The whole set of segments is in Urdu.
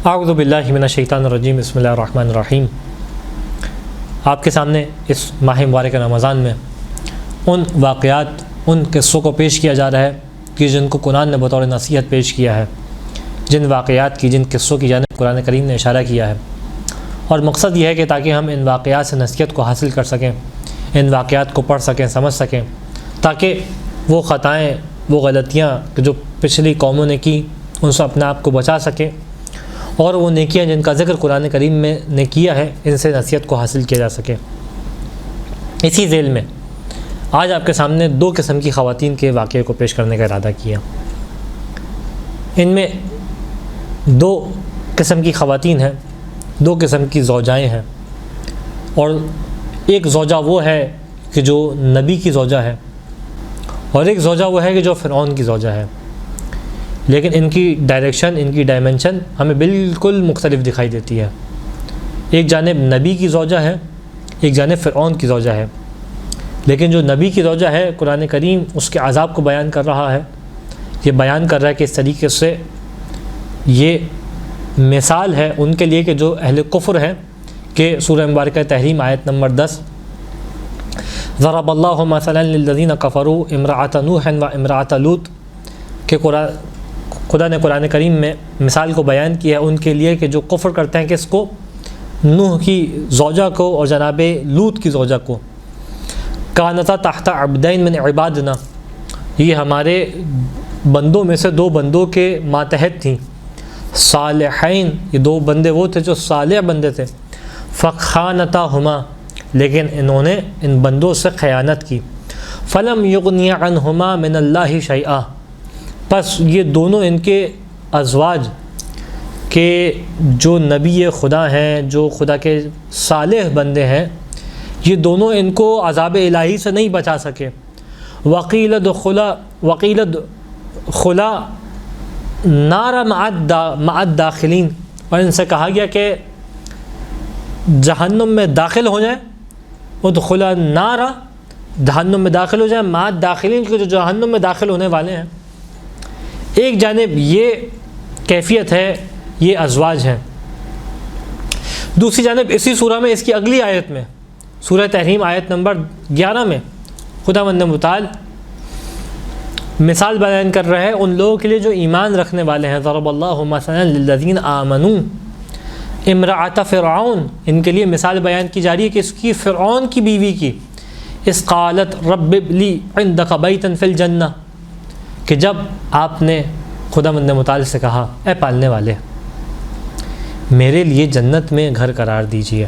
اعوذ باللہ من الشیطان الرجیم بسم اللہ الرحمن الرحیم۔ آپ کے سامنے اس ماہ مبارک رمضان میں ان واقعات، ان قصوں کو پیش کیا جا رہا ہے کہ جن کو قرآن نے بطور نصیحت پیش کیا ہے، جن واقعات کی، جن قصوں کی جانب قرآن کریم نے اشارہ کیا ہے، اور مقصد یہ ہے کہ تاکہ ہم ان واقعات سے نصیحت کو حاصل کر سکیں، ان واقعات کو پڑھ سکیں، سمجھ سکیں، تاکہ وہ خطائیں، وہ غلطیاں جو پچھلی قوموں نے کی ان سے اپنے آپ کو بچا سکیں، اور وہ نیکیاں جن کا ذکر قرآن کریم میں نے کیا ہے ان سے نصیحت کو حاصل کیا جا سکے۔ اسی ذیل میں آج آپ کے سامنے دو قسم کی خواتین کے واقعے کو پیش کرنے کا ارادہ کیا۔ ان میں دو قسم کی خواتین ہیں، دو قسم کی زوجائیں ہیں، اور ایک زوجہ وہ ہے کہ جو نبی کی زوجہ ہے، اور ایک زوجہ وہ ہے کہ جو فرعون کی زوجہ ہے، لیکن ان کی ڈائریکشن، ان کی ڈائمنشن ہمیں بالکل مختلف دکھائی دیتی ہے۔ ایک جانب نبی کی زوجہ ہے، ایک جانب فرعون کی زوجہ ہے، لیکن جو نبی کی زوجہ ہے قرآن کریم اس کے عذاب کو بیان کر رہا ہے، یہ بیان کر رہا ہے کہ اس طریقے سے یہ مثال ہے ان کے لیے کہ جو اہل کفر ہیں، کہ سورہ مبارکہ تحریم آیت نمبر 10 ضرب اللہ مثلا للذین کفروا امرأۃ نوح و امرأۃ لوط، کہ خدا نے قرآن کریم میں مثال کو بیان کیا ہے ان کے لیے کہ جو کفر کرتے ہیں کس کو، نوح کی زوجہ کو اور جناب لوط کی زوجہ کو، کانتا تحت عبدین من عبادنا، یہ ہمارے بندوں میں سے دو بندوں کے ماتحت تھیں، صالحین، یہ دو بندے وہ تھے جو صالح بندے تھے، فخانتاہما، لیکن انہوں نے ان بندوں سے خیانت کی، فلم یغنی عنہما من اللہ شیئا، پس یہ دونوں ان کے ازواج کے جو نبی خدا ہیں، جو خدا کے صالح بندے ہیں، یہ دونوں ان کو عذاب الہی سے نہیں بچا سکے۔ وقیل خلا نار مع الداخلین، اور ان سے کہا گیا کہ جہنم میں داخل ہو جائیں، ادخلا نارا، جہنم میں داخل ہو جائیں، مع الداخلین، کے جو جہنم میں داخل ہونے والے ہیں۔ ایک جانب یہ کیفیت ہے، یہ ازواج ہیں، دوسری جانب اسی سورہ میں اس کی اگلی آیت میں سورہ تحریم آیت نمبر 11 میں خداوند متعال مثال بیان کر رہے ہیں ان لوگوں کے لیے جو ایمان رکھنے والے ہیں۔ ضرب اللہ مثلا للذین آمنوا امرأۃ فرعون، ان کے لیے مثال بیان کی جا رہی ہے کہ اس کی فرعون کی بیوی کی، اذ قالت رب اب لی عندک بیتا فی الجنہ، کہ جب آپ نے خداوند متعال سے کہا اے پالنے والے میرے لیے جنت میں گھر قرار دیجیے،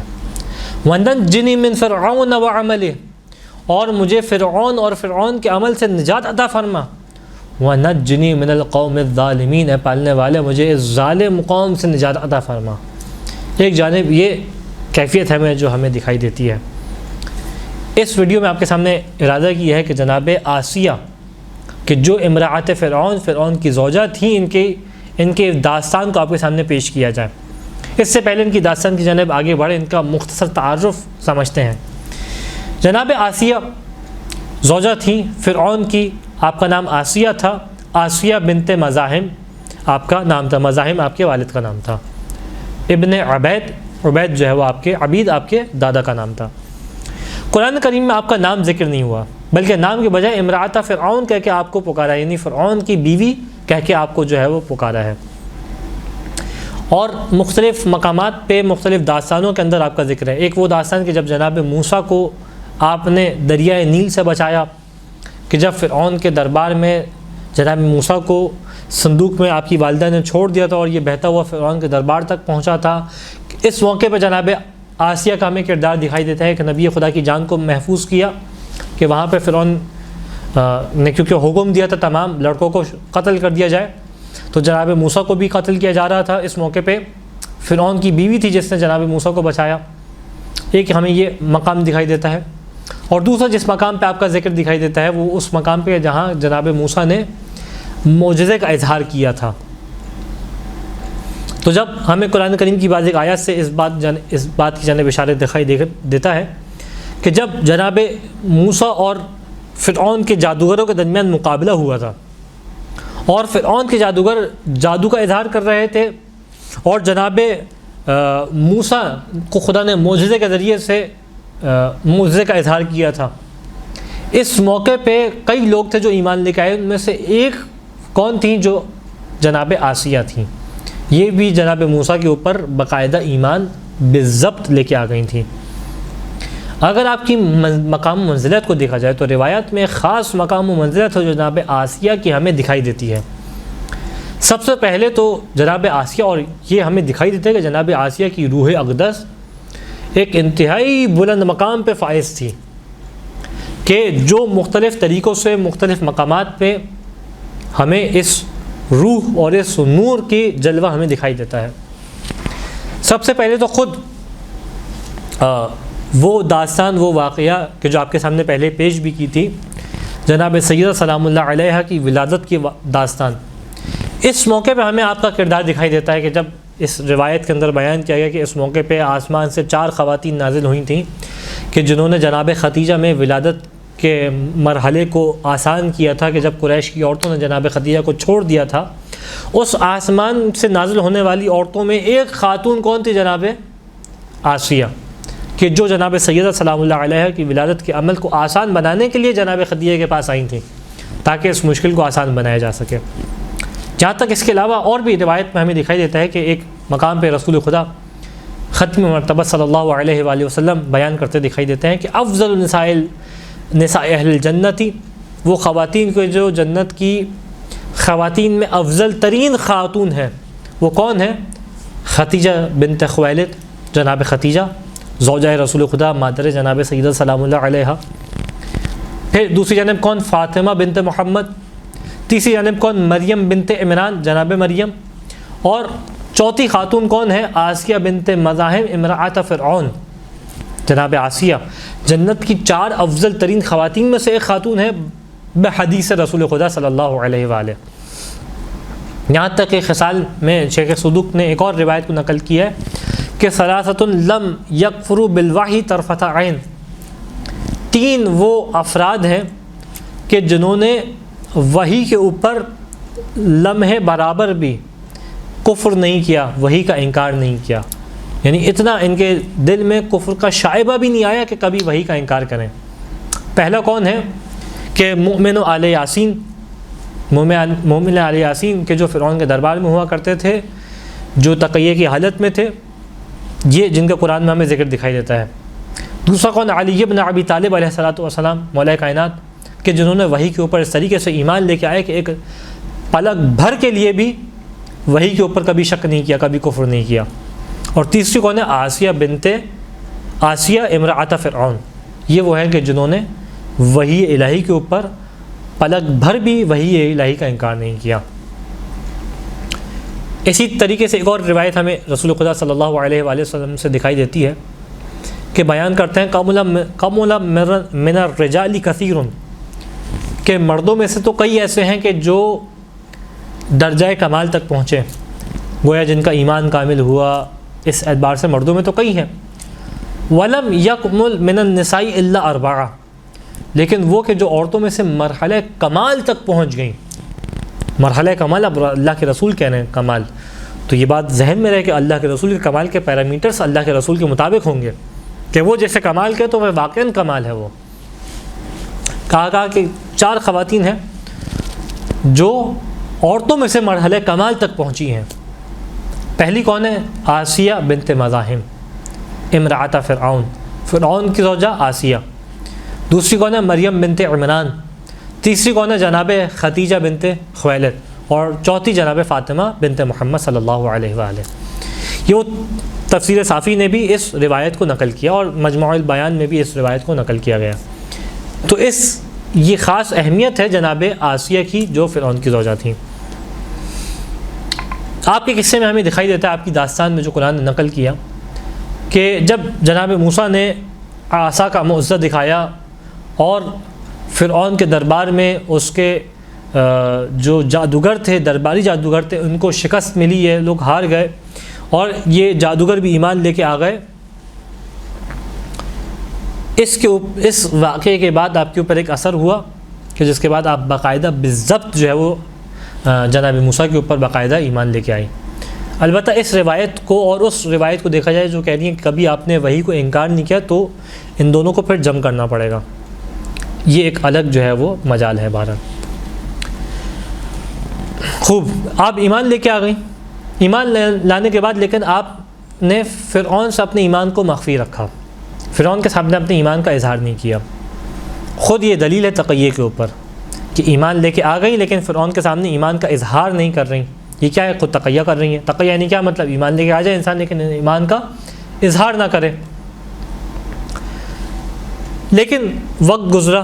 وَنَجِّنِي مِن فِرْعَوْنَ وَعَمَلِهِ، اور مجھے فرعون اور فرعون کے عمل سے نجات عطا فرما، وَنَجِّنِي مِنَ الْقَوْمِ الظَّالِمِينَ، اے پالنے والے مجھے اس ظالم قوم سے نجات عطا فرما۔ ایک جانب یہ کیفیت ہمیں جو ہمیں دکھائی دیتی ہے۔ اس ویڈیو میں آپ کے سامنے ارادہ کیا ہے کہ جناب آسیہ، کہ جو امرأۃ فرعون کی زوجہ تھیں، ان کے داستان کو آپ کے سامنے پیش کیا جائے۔ اس سے پہلے ان کی داستان کی جانب آگے بڑھے، ان کا مختصر تعارف سمجھتے ہیں۔ جناب آسیہ زوجہ تھیں فرعون کی، آپ کا نام آسیہ تھا، آسیہ بنت مزاحم آپ کا نام تھا، مزاحم آپ کے والد کا نام تھا، ابن عبید جو ہے وہ آپ کے عبید آپ کے دادا کا نام تھا۔ قرآن کریم میں آپ کا نام ذکر نہیں ہوا، بلکہ نام کے بجائے امرأۃ فرعون کہہ کے آپ کو پکارا، یعنی فرعون کی بیوی کہہ کے آپ کو جو ہے وہ پکارا ہے۔ اور مختلف مقامات پہ مختلف داستانوں کے اندر آپ کا ذکر ہے۔ ایک وہ داستان کہ جب جناب موسیٰ کو آپ نے دریائے نیل سے بچایا، کہ جب فرعون کے دربار میں جناب موسیٰ کو صندوق میں آپ کی والدہ نے چھوڑ دیا تھا اور یہ بہتا ہوا فرعون کے دربار تک پہنچا تھا، اس موقع پہ جناب آسیہ کا ہمیں کردار دکھائی دیتا ہے کہ نبی خدا کی جان کو محفوظ کیا، کہ وہاں پہ فرعون نے کیونکہ حکم دیا تھا تمام لڑکوں کو قتل کر دیا جائے، تو جناب موسیٰ کو بھی قتل کیا جا رہا تھا۔ اس موقع پہ فرعون کی بیوی تھی جس نے جناب موسیٰ کو بچایا۔ ایک ہمیں یہ مقام دکھائی دیتا ہے، اور دوسرا جس مقام پہ آپ کا ذکر دکھائی دیتا ہے وہ اس مقام پہ جہاں جناب موسیٰ نے معجزے کا اظہار کیا تھا۔ تو جب ہمیں قرآن کریم کی بعض ایک آیات سے اس بات کی جانب اشارہ دکھائی دیتا ہے کہ جب جناب موسیٰ اور فرعون کے جادوگروں کے درمیان مقابلہ ہوا تھا، اور فرعون کے جادوگر جادو کا اظہار کر رہے تھے، اور جناب موسیٰ کو خدا نے معجزے کے ذریعے سے معجزے کا اظہار کیا تھا۔ اس موقع پہ کئی لوگ تھے جو ایمان لے کے آئے، ان میں سے ایک کون تھیں؟ جو جناب آسیہ تھیں۔ یہ بھی جناب موسیٰ کے اوپر باقاعدہ ایمان بالضبط لے کے آ گئی تھیں۔ اگر آپ کی مقام و منزلت کو دیکھا جائے تو روایت میں خاص مقام و منزلت ہے جو جناب آسیہ کی ہمیں دکھائی دیتی ہے۔ سب سے پہلے تو جناب آسیہ، اور یہ ہمیں دکھائی دیتا ہے کہ جناب آسیہ کی روح اقدس ایک انتہائی بلند مقام پہ فائز تھی، کہ جو مختلف طریقوں سے مختلف مقامات پہ ہمیں اس روح اور اس نور کی جلوہ ہمیں دکھائی دیتا ہے۔ سب سے پہلے تو خود وہ داستان، وہ واقعہ کہ جو آپ کے سامنے پہلے پیش بھی کی تھی، جناب سیدہ سلام اللہ علیہ کی ولادت کی داستان، اس موقع پہ ہمیں آپ کا کردار دکھائی دیتا ہے کہ جب اس روایت کے اندر بیان کیا گیا کہ اس موقع پہ آسمان سے 4 خواتین نازل ہوئی تھیں کہ جنہوں نے جناب خدیجہ میں ولادت کے مرحلے کو آسان کیا تھا، کہ جب قریش کی عورتوں نے جناب خدیجہ کو چھوڑ دیا تھا، اس آسمان سے نازل ہونے والی عورتوں میں ایک خاتون کون تھی؟ جناب آسیہ، کہ جو جناب سیدہ سلام اللہ علیہ کی ولادت کے عمل کو آسان بنانے کے لیے جناب خدیجہ کے پاس آئی تھیں تاکہ اس مشکل کو آسان بنایا جا سکے۔ جہاں تک اس کے علاوہ اور بھی روایت میں ہمیں دکھائی دیتا ہے کہ ایک مقام پہ رسول خدا ختم مرتبہ صلی اللہ علیہ وآلہ وسلم بیان کرتے دکھائی دیتے ہیں کہ افضل نساء اہل الجنتی، وہ خواتین کو جو جنت کی خواتین میں افضل ترین خاتون ہیں، وہ کون ہیں؟ خدیجہ بنت خویلد، جناب خدیجہ زوجہ رسول خدا، مادر جناب سیدہ سلام اللہ علیہ۔ پھر دوسری جانب کون؟ فاطمہ بنت محمد۔ تیسری جانب کون؟ مریم بنت عمران، جناب مریم۔ اور چوتھی خاتون کون ہے؟ آسیہ بنت مزاحم امرأۃ فرعون، جناب آسیہ جنت کی 4 افضل ترین خواتین میں سے ایک خاتون ہے بحدیث رسول خدا صلی اللہ علیہ وآلہ۔ یہاں تک کہ خصال میں شیخ صدوق نے ایک اور روایت کو نقل کیا ہے کہ ثلاثۃ لم یکفروا بالوحی طرفۃ عین، 3 وہ افراد ہیں کہ جنہوں نے وحی کے اوپر لمحے برابر بھی کفر نہیں کیا، وحی کا انکار نہیں کیا، یعنی اتنا ان کے دل میں کفر کا شائبہ بھی نہیں آیا کہ کبھی وحی کا انکار کریں۔ پہلا کون ہے؟ کہ مومن آل یاسین، مومن آل یاسین کے جو فرعون کے دربار میں ہوا کرتے تھے، جو تقیہ کی حالت میں تھے، یہ جن کا قرآن میں ہمیں ذکر دکھائی دیتا ہے۔ دوسرا کون؟ علی بن ابی طالب علیہ الصلوۃ والسلام، مولا کائنات، کہ جنہوں نے وحی کے اوپر اس طریقے سے ایمان لے کے آئے کہ ایک پلک بھر کے لیے بھی وحی کے اوپر کبھی شک نہیں کیا، کبھی کفر نہیں کیا۔ اور تیسری کون ہے؟ آسیہ امرأۃ فرعون، یہ وہ ہیں کہ جنہوں نے وحی الہی کے اوپر پلک بھر بھی وحی الہی کا انکار نہیں کیا۔ اسی طریقے سے ایک اور روایت ہمیں رسول خدا صلی اللہ علیہ وآلہ وسلم سے دکھائی دیتی ہے کہ بیان کرتے ہیں کمل من الرجال کثیر، کہ مردوں میں سے تو کئی ایسے ہیں کہ جو درجہ کمال تک پہنچے، گویا جن کا ایمان کامل ہوا، اس اعتبار سے مردوں میں تو کئی ہیں۔ ولم یکمل من النساء الا 4، لیکن وہ کہ جو عورتوں میں سے مرحلہ کمال تک پہنچ گئیں، مرحلہ کمال، اب اللہ کے رسول کہہ رہے ہیں کمال، تو یہ بات ذہن میں رہے کہ اللہ کے رسول کے کمال کے پیرامیٹرز اللہ کے رسول کے مطابق ہوں گے، کہ وہ جیسے کمال کے تو وہ واقعاً کمال ہے۔ وہ کہا کہ 4 خواتین ہیں جو عورتوں میں سے مرحلہ کمال تک پہنچی ہیں۔ پہلی کون ہے؟ آسیہ بنت مزاحم امرأۃ فرعون، فرعون کی زوجہ آسیہ۔ دوسری کون ہے؟ مریم بنت عمران۔ تیسری کون ہے؟ جناب خدیجہ بنت خویلد۔ اور چوتھی جناب فاطمہ بنت محمد صلی اللہ علیہ وآلہ۔ یہ وہ تفسیر صافی نے بھی اس روایت کو نقل کیا اور مجموع البیان میں بھی اس روایت کو نقل کیا گیا۔ تو یہ خاص اہمیت ہے جناب آسیہ کی جو فرعون کی زوجہ تھیں۔ آپ کے قصے میں ہمیں دکھائی دیتا ہے، آپ کی داستان میں جو قرآن نے نقل کیا، کہ جب جناب موسیٰ نے عصا کا معجزہ دکھایا اور فرعون کے دربار میں اس کے جو جادوگر تھے، درباری جادوگر تھے، ان کو شکست ملی، یہ لوگ ہار گئے اور یہ جادوگر بھی ایمان لے کے آ گئے۔ اس واقعے کے بعد آپ کے اوپر ایک اثر ہوا کہ جس کے بعد آپ باقاعدہ بالضبط جو ہے وہ جناب موسیٰ کے اوپر باقاعدہ ایمان لے کے آئی۔ البتہ اس روایت کو اور اس روایت کو دیکھا جائے جو کہہ رہی ہے کہ کبھی آپ نے وحی کو انکار نہیں کیا، تو ان دونوں کو پھر جمع کرنا پڑے گا، یہ ایک الگ جو ہے وہ مجال ہے۔ بہرحال خوب، آپ ایمان لے کے آ گئیں، ایمان لانے کے بعد لیکن آپ نے فرعون سے اپنے ایمان کو مخفی رکھا، فرعون کے سامنے اپنے ایمان کا اظہار نہیں کیا۔ خود یہ دلیل ہے تقیہ کے اوپر کہ ایمان لے کے آ گئی لیکن فرعون کے سامنے ایمان کا اظہار نہیں کر رہی، یہ کیا ہے؟ خود تقیہ کر رہی ہیں۔ تقیہ یعنی کیا مطلب؟ ایمان لے کے آ جائے انسان لیکن ایمان کا اظہار نہ کرے۔ لیکن وقت گزرا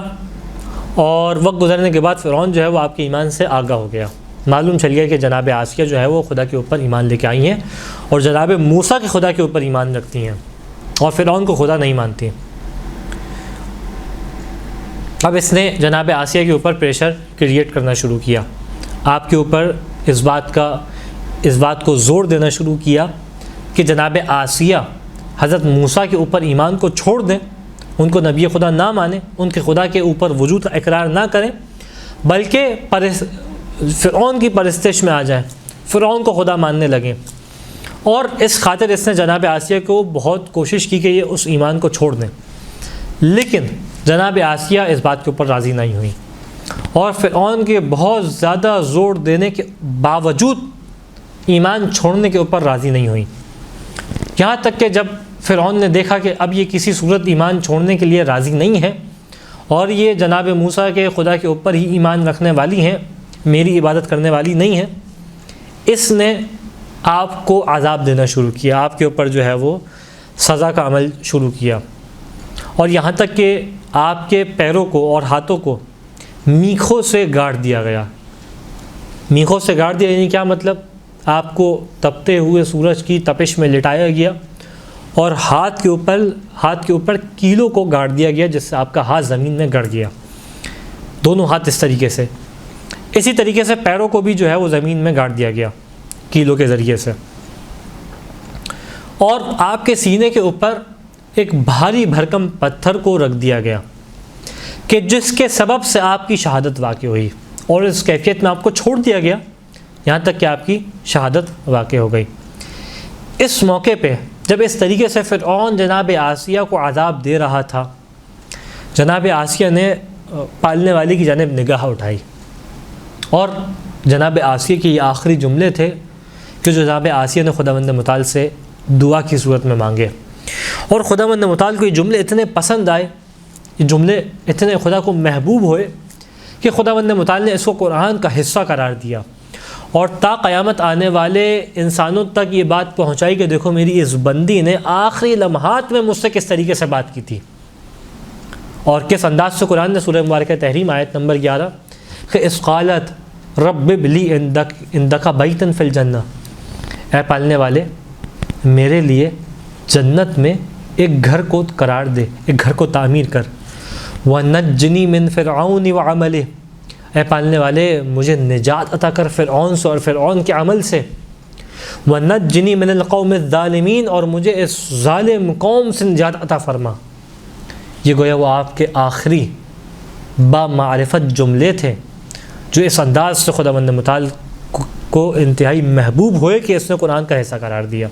اور وقت گزرنے کے بعد فرعون جو ہے وہ آپ کے ایمان سے آگاہ ہو گیا، معلوم چل گیا کہ جناب آسیہ جو ہے وہ خدا کے اوپر ایمان لے کے آئی ہیں اور جناب موسیٰ کے خدا کے اوپر ایمان رکھتی ہیں اور فرعون کو خدا نہیں مانتی۔ اب اس نے جناب آسیہ کے اوپر پریشر کریٹ کرنا شروع کیا، آپ کے اوپر اس بات کو زور دینا شروع کیا کہ جناب آسیہ حضرت موسیٰ کے اوپر ایمان کو چھوڑ دیں، ان کو نبی خدا نہ مانیں، ان کے خدا کے اوپر وجود کا اقرار نہ کریں، بلکہ فرعون کی پرستش میں آ جائیں، فرعون کو خدا ماننے لگیں۔ اور اس خاطر اس نے جناب آسیہ کو بہت کوشش کی کہ یہ اس ایمان کو چھوڑ دیں، لیکن جناب آسیہ اس بات کے اوپر راضی نہیں ہوئی اور فرعون کے بہت زیادہ زور دینے کے باوجود ایمان چھوڑنے کے اوپر راضی نہیں ہوئی، یہاں تک کہ جب فرعون نے دیکھا کہ اب یہ کسی صورت ایمان چھوڑنے کے لیے راضی نہیں ہے اور یہ جناب موسیٰ کے خدا کے اوپر ہی ایمان رکھنے والی ہیں، میری عبادت کرنے والی نہیں ہے، اس نے آپ کو عذاب دینا شروع کیا، آپ کے اوپر جو ہے وہ سزا کا عمل شروع کیا، اور یہاں تک کہ آپ کے پیروں کو اور ہاتھوں کو میخوں سے گاڑ دیا گیا۔ میخوں سے گاڑ دیا یعنی کیا مطلب؟ آپ کو تپتے ہوئے سورج کی تپش میں لٹایا گیا اور ہاتھ کے اوپر کیلوں کو گاڑ دیا گیا، جس سے آپ کا ہاتھ زمین میں گڑ گیا، دونوں ہاتھ اس طریقے سے۔ اسی طریقے سے پیروں کو بھی جو ہے وہ زمین میں گاڑ دیا گیا کیلوں کے ذریعے سے، اور آپ کے سینے کے اوپر ایک بھاری بھرکم پتھر کو رکھ دیا گیا کہ جس کے سبب سے آپ کی شہادت واقع ہوئی، اور اس کیفیت میں آپ کو چھوڑ دیا گیا یہاں تک کہ آپ کی شہادت واقع ہو گئی۔ اس موقع پہ جب اس طریقے سے فرعون جناب آسیہ کو عذاب دے رہا تھا، جناب آسیہ نے پالنے والی کی جانب نگاہ اٹھائی، اور جناب آسیہ کے یہ آخری جملے تھے کہ جناب آسیہ نے خداوند متعال سے دعا کی صورت میں مانگے، اور خداوند متعال کو یہ جملے اتنے پسند آئے، یہ جملے اتنے خدا کو محبوب ہوئے کہ خداوند متعال نے اس کو قرآن کا حصہ قرار دیا، اور تا قیامت آنے والے انسانوں تک یہ بات پہنچائی کہ دیکھو میری اس بندی نے آخری لمحات میں مجھ سے کس طریقے سے بات کی تھی، اور کس انداز سے قرآن نے سورہ مبارکہ تحریم آیت نمبر 11 کہ اذ قالت رب اب لی عندک بیتا فی الجنہ، اے پالنے والے میرے لیے جنت میں ایک گھر کو قرار دے، ایک گھر کو تعمیر کر، وَنَجِّنِي مِن فِرْعَوْنِ وَعَمَلِهِ، اے پالنے والے مجھے نجات عطا کر فرعون سے اور فرعون کے عمل سے، وَنَجِّنِي مِنَ الْقَوْمِ الظَّالِمِينَ، اور مجھے اس ظالم قوم سے نجات عطا فرما۔ یہ گویا وہ آپ کے آخری با معرفت جملے تھے جو اس انداز سے خداوند متعال کو انتہائی محبوب ہوئے کہ اس نے قرآن کا حصہ قرار دیا۔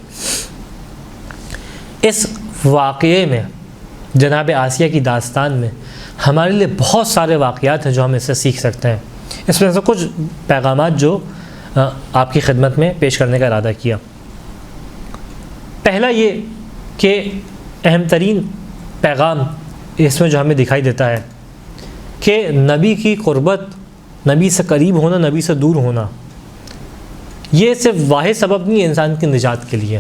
اس واقعے میں جناب آسیہ کی داستان میں ہمارے لیے بہت سارے واقعات ہیں جو ہم اس سے سیکھ سکتے ہیں، اس میں سے کچھ پیغامات جو آپ کی خدمت میں پیش کرنے کا ارادہ کیا۔ پہلا یہ کہ اہم ترین پیغام اس میں جو ہمیں دکھائی دیتا ہے کہ نبی کی قربت، نبی سے قریب ہونا، نبی سے دور ہونا، یہ صرف واحد سبب نہیں ہے انسان کی نجات کے لیے۔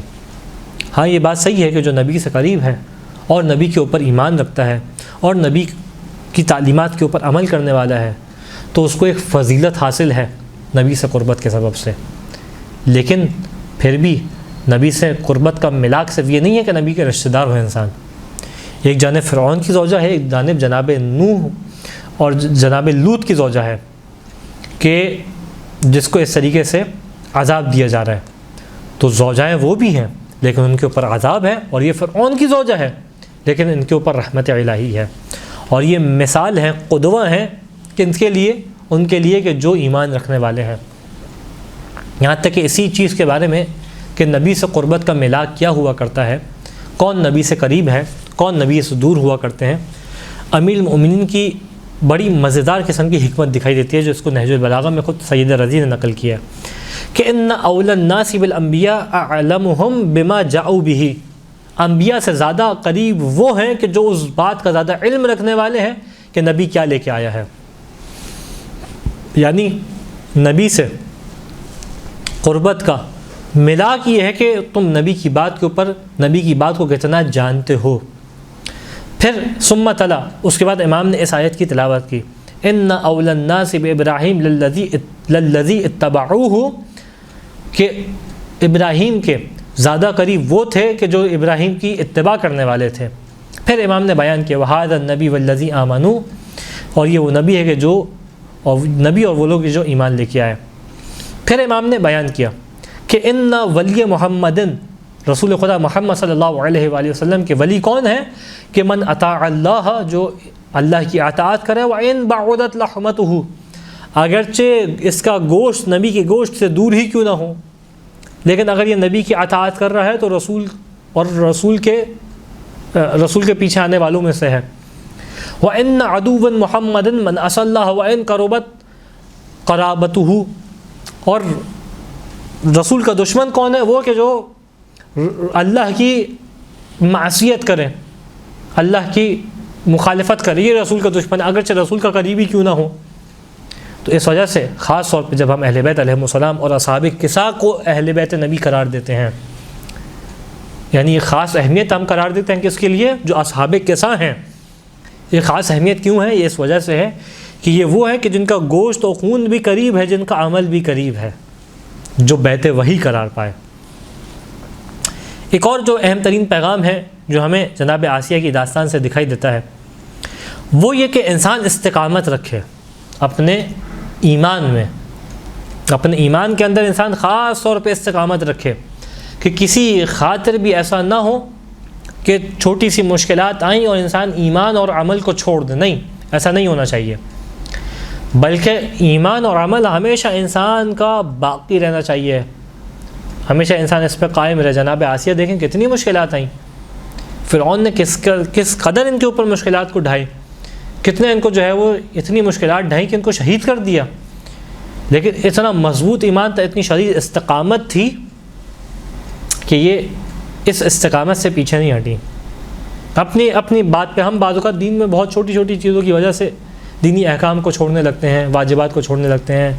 ہاں یہ بات صحیح ہے کہ جو نبی سے قریب ہے اور نبی کے اوپر ایمان رکھتا ہے اور نبی کی تعلیمات کے اوپر عمل کرنے والا ہے تو اس کو ایک فضیلت حاصل ہے نبی سے قربت کے سبب سے، لیکن پھر بھی نبی سے قربت کا ملاک صرف یہ نہیں ہے کہ نبی کے رشتہ دار ہو انسان۔ ایک جانب فرعون کی زوجہ ہے، ایک جانب جناب نوح اور جناب لوط کی زوجہ ہے کہ جس کو اس طریقے سے عذاب دیا جا رہا ہے، تو زوجائیں وہ بھی ہیں لیکن ان کے اوپر عذاب ہے، اور یہ فرعون کی زوجہ ہے لیکن ان کے اوپر رحمت الہی ہے، اور یہ مثال ہے، قدوہ ہیں کہ ان کے لیے کہ جو ایمان رکھنے والے ہیں۔ یہاں تک کہ اسی چیز کے بارے میں کہ کہ نبی سے قربت کا ملاک کیا ہوا کرتا ہے، کون نبی سے قریب ہے، کون نبی سے دور ہوا کرتے ہیں، امیر المؤمنین کی بڑی مزیدار قسم کی حکمت دکھائی دیتی ہے، جو اس کو نہج البلاغہ میں خود سید رضی نے نقل کیا کہ ان اولی الناس بالانبیاء اعلمهم بما جاؤوا به، انبیاء سے زیادہ قریب وہ ہیں کہ جو اس بات کا زیادہ علم رکھنے والے ہیں کہ نبی کیا لے کے آیا ہے. یعنی نبی سے قربت کا ملاک یہ ہے کہ تم نبی کی بات کے اوپر، نبی کی بات کو کتنا جانتے ہو. پھر ثم تلا، اس کے بعد امام نے اس آیت کی تلاوت کی، ان اول الناس بابراہیم للذی اتبعوہ، کہ ابراہیم کے زیادہ قریب وہ تھے کہ جو ابراہیم کی اتباع کرنے والے تھے. پھر امام نے بیان کیا وہذا النبی والذی آمنوا، اور یہ وہ نبی ہے کہ جو، اور نبی اور وہ لوگ جو ایمان لے کے آئے. پھر امام نے بیان کیا کہ ان ولی محمد، رسول خدا محمد صلی اللہ علیہ وآلہ وسلم کے ولی کون ہیں کہ من اطاع اللہ، جو اللہ کی اطاعت کرے، وَإِن بَعُدَتْ لَحْمَتُهُ، اگرچہ اس کا گوشت نبی کے گوشت سے دور ہی کیوں نہ ہو، لیکن اگر یہ نبی کی اطاعت کر رہا ہے تو رسول اور رسول کے پیچھے آنے والوں میں سے ہے. وَإِنَّ عَدُوًّا مُحَمَّدًا مَنْ أَسَى اللَّهَ وَإِنْ قَرُبَتْ قَرَابَتُهُ، اور رسول کا دشمن کون ہے؟ وہ کہ جو اللہ کی معصیت کرے، اللہ کی مخالفت کرے، یہ رسول کا دشمن ہے، اگرچہ رسول کا قریبی کیوں نہ ہو. تو اس وجہ سے خاص طور پہ جب ہم اہل بیت علیہم السلام اور اصحاب کسا کو اہل بیت نبی قرار دیتے ہیں، یعنی یہ خاص اہمیت ہم قرار دیتے ہیں کہ اس کے لیے جو اصحاب کسا ہیں، یہ خاص اہمیت کیوں ہے؟ یہ اس وجہ سے ہے کہ یہ وہ ہے کہ جن کا گوشت و خون بھی قریب ہے، جن کا عمل بھی قریب ہے، جو بیت وحی قرار پائے. ایک اور جو اہم ترین پیغام ہے جو ہمیں جناب آسیہ کی داستان سے دکھائی دیتا ہے، وہ یہ کہ انسان استقامت رکھے اپنے ایمان میں، اپنے ایمان کے اندر انسان خاص طور پہ استقامت رکھے کہ کسی خاطر بھی ایسا نہ ہو کہ چھوٹی سی مشکلات آئیں اور انسان ایمان اور عمل کو چھوڑ دے. نہیں، ایسا نہیں ہونا چاہیے، بلکہ ایمان اور عمل ہمیشہ انسان کا باقی رہنا چاہیے، ہمیشہ انسان اس پہ قائم رہے. جناب آسیہ دیکھیں کتنی مشکلات آئیں، فرعون نے کس قدر ان کے اوپر مشکلات کو ڈھائی، کتنے ان کو جو ہے وہ اتنی مشکلات ڈھائیں کہ ان کو شہید کر دیا، لیکن اتنا مضبوط ایمان تھا، اتنی شدید استقامت تھی کہ یہ اس استقامت سے پیچھے نہیں ہٹی. اپنی بات پہ ہم بعض اوقات دین میں بہت چھوٹی چھوٹی چیزوں کی وجہ سے دینی احکام کو چھوڑنے لگتے ہیں، واجبات کو چھوڑنے لگتے ہیں،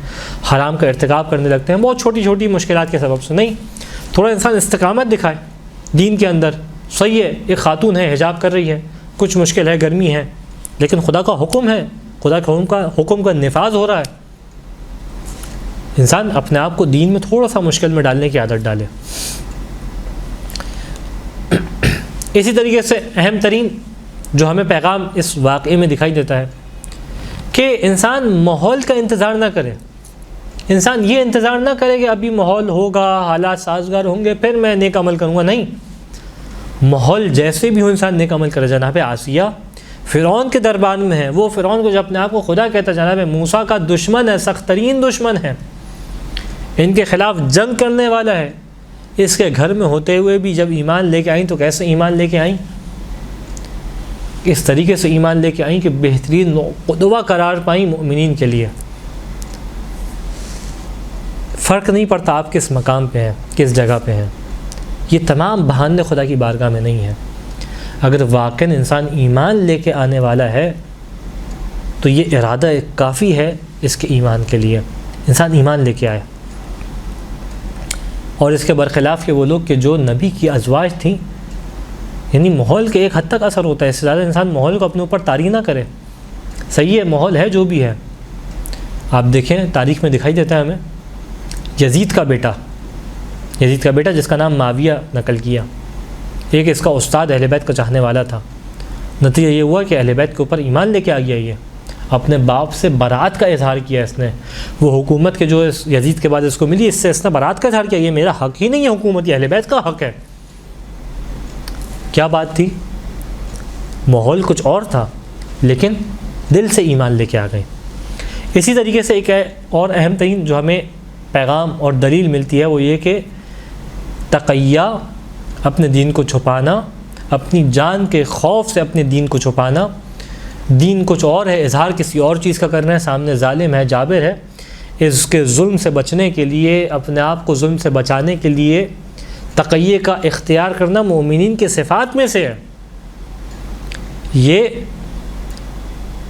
حرام کا ارتکاب کرنے لگتے ہیں، بہت چھوٹی چھوٹی مشکلات کے سبب سے. نہیں، تھوڑا انسان استقامت دکھائے دین کے اندر. صحیح ہے، ایک خاتون ہے حجاب کر رہی ہے، کچھ مشکل ہے، گرمی ہے، لیکن خدا کا حکم ہے، خدا کا حکم کا نفاذ ہو رہا ہے. انسان اپنے آپ کو دین میں تھوڑا سا مشکل میں ڈالنے کی عادت ڈالے. اسی طریقے سے اہم ترین جو ہمیں پیغام اس واقعے میں دکھائی دیتا ہے کہ انسان ماحول کا انتظار نہ کرے. انسان یہ انتظار نہ کرے کہ ابھی ماحول ہوگا، حالات سازگار ہوں گے پھر میں نیک عمل کروں گا. نہیں، ماحول جیسے بھی ہو انسان نیک عمل کرے. جناب آسیہ فرعون کے دربار میں ہے، وہ فرعون کو جب اپنے آپ کو خدا کہتا ہے، جناب موسیٰ کا دشمن ہے، سخت ترین دشمن ہے، ان کے خلاف جنگ کرنے والا ہے. اس کے گھر میں ہوتے ہوئے بھی جب ایمان لے کے آئیں تو کیسے ایمان لے کے آئیں؟ اس طریقے سے ایمان لے کے آئیں کہ بہترین قدوہ قرار پائیں مومنین کے لیے. فرق نہیں پڑتا آپ کس مقام پہ ہیں، کس جگہ پہ ہیں، یہ تمام بہانے خدا کی بارگاہ میں نہیں ہیں. اگر واقعاً انسان ایمان لے کے آنے والا ہے تو یہ ارادہ کافی ہے اس کے ایمان کے لیے، انسان ایمان لے کے آئے. اور اس کے برخلاف کہ وہ لوگ کہ جو نبی کی ازواج تھیں، یعنی ماحول کے ایک حد تک اثر ہوتا ہے، اس سے زیادہ انسان ماحول کو اپنے اوپر طاری نہ کرے. صحیح ہے، ماحول ہے جو بھی ہے. آپ دیکھیں تاریخ میں دکھائی دیتا ہے ہمیں، یزید کا بیٹا جس کا نام معاویہ نقل کیا، ایک اس کا استاد اہل بیت کا چاہنے والا تھا. نتیجہ یہ ہوا کہ اہل بیت کے اوپر ایمان لے کے آ گیا، یہ اپنے باپ سے برات کا اظہار کیا. اس نے وہ حکومت کے جو یزید کے بعد اس کو ملی، اس سے اس نے برات کا اظہار کیا، یہ میرا حق ہی نہیں ہے، حکومت یہ اہل بیت کا حق ہے. کیا بات تھی؟ ماحول کچھ اور تھا لیکن دل سے ایمان لے کے آ گئے. اسی طریقے سے ایک اور اہم ترین جو ہمیں پیغام اور دلیل ملتی ہے وہ یہ کہ تقیہ اپنے دین کو چھپانا، اپنی جان کے خوف سے اپنے دین کو چھپانا، دین کچھ اور ہے، اظہار کسی اور چیز کا کرنا ہے، سامنے ظالم ہے، جابر ہے، اس کے ظلم سے بچنے کے لیے، اپنے آپ کو ظلم سے بچانے کے لیے تقیہ کا اختیار کرنا مومنین کے صفات میں سے ہے۔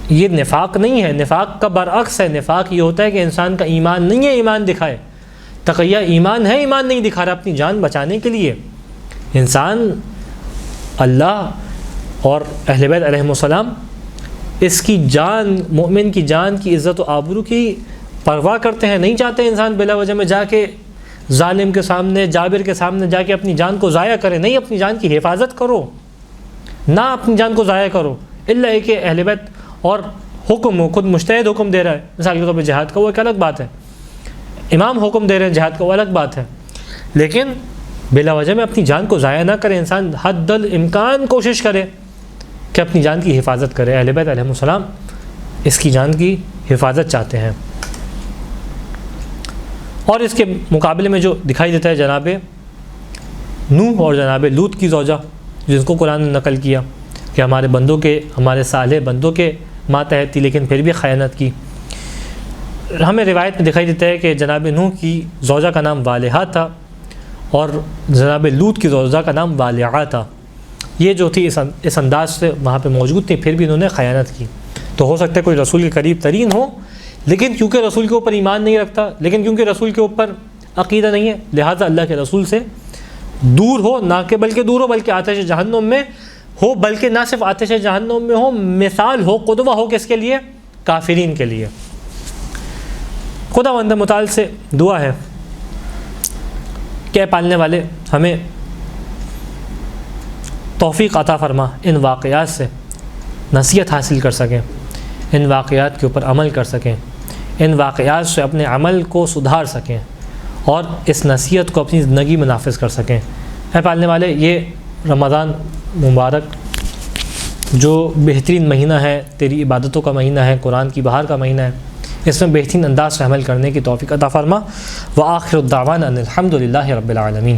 یہ نفاق نہیں ہے، نفاق کا برعکس ہے۔ نفاق یہ ہوتا ہے کہ انسان کا ایمان نہیں ہے، ایمان دکھائے۔ تقیہ ایمان ہے، ایمان نہیں دکھا رہا، اپنی جان بچانے کے لیے۔ انسان اللہ اور اہل بیت علیہم السلام اس کی جان، مومن کی جان کی عزت و آبرو کی پرواہ کرتے ہیں، نہیں چاہتے انسان بلا وجہ میں جا کے ظالم کے سامنے، جابر کے سامنے جا کے اپنی جان کو ضائع کرے۔ نہیں، اپنی جان کی حفاظت کرو، نہ اپنی جان کو ضائع کرو، الا ہے کہ اہل بیت اور حکم ہو، خود مجتہد حکم دے رہا ہے مثال کے طور پہ جہاد کا، وہ ایک الگ بات ہے، امام حکم دے رہے ہیں جہاد کا، وہ الگ بات ہے، لیکن بلا وجہ میں اپنی جان کو ضائع نہ کرے۔ انسان حد الامکان کوشش کرے کہ اپنی جان کی حفاظت کرے۔ اہل بیت علیہم السلام اس کی جان کی حفاظت چاہتے ہیں۔ اور اس کے مقابلے میں جو دکھائی دیتا ہے جناب نوح اور جناب لوط کی زوجہ، جس کو قرآن نے نقل کیا کہ ہمارے بندوں کے، ہمارے صالح بندوں کے ماتحت تھی لیکن پھر بھی خیانت کی۔ ہمیں روایت میں دکھائی دیتا ہے کہ جناب نوح کی زوجہ کا نام والہا تھا اور جناب لوط کی زوجہ کا نام والعہ تھا۔ یہ جو تھی اس انداز سے وہاں پہ موجود تھی، پھر بھی انہوں نے خیانت کی۔ تو ہو سکتا ہے کوئی رسول کے قریب ترین ہو، لیکن کیونکہ رسول کے اوپر ایمان نہیں رکھتا، لیکن کیونکہ رسول کے اوپر عقیدہ نہیں ہے، لہٰذا اللہ کے رسول سے دور ہو، نہ کہ بلکہ دور ہو، بلکہ آتش جہنم میں ہو، بلکہ نہ صرف آتش جہنم میں ہو، مثال ہو، قدوہ ہو، کس کے لیے؟ کافرین کے لیے۔ خداوند متعال سے دعا ہے کہ اے پالنے والے، ہمیں توفیق عطا فرما ان واقعات سے نصیحت حاصل کر سکیں، ان واقعات کے اوپر عمل کر سکیں، ان واقعات سے اپنے عمل کو سدھار سکیں اور اس نصیحت کو اپنی زندگی میں نافذ کر سکیں۔ اے پالنے والے، یہ رمضان مبارک جو بہترین مہینہ ہے، تیری عبادتوں کا مہینہ ہے، قرآن کی بہار کا مہینہ ہے، اس میں بہترین انداز سے عمل کرنے کی توفیق عطا فرما۔ وآخر الدعوانا ان الحمد للہ رب العالمین۔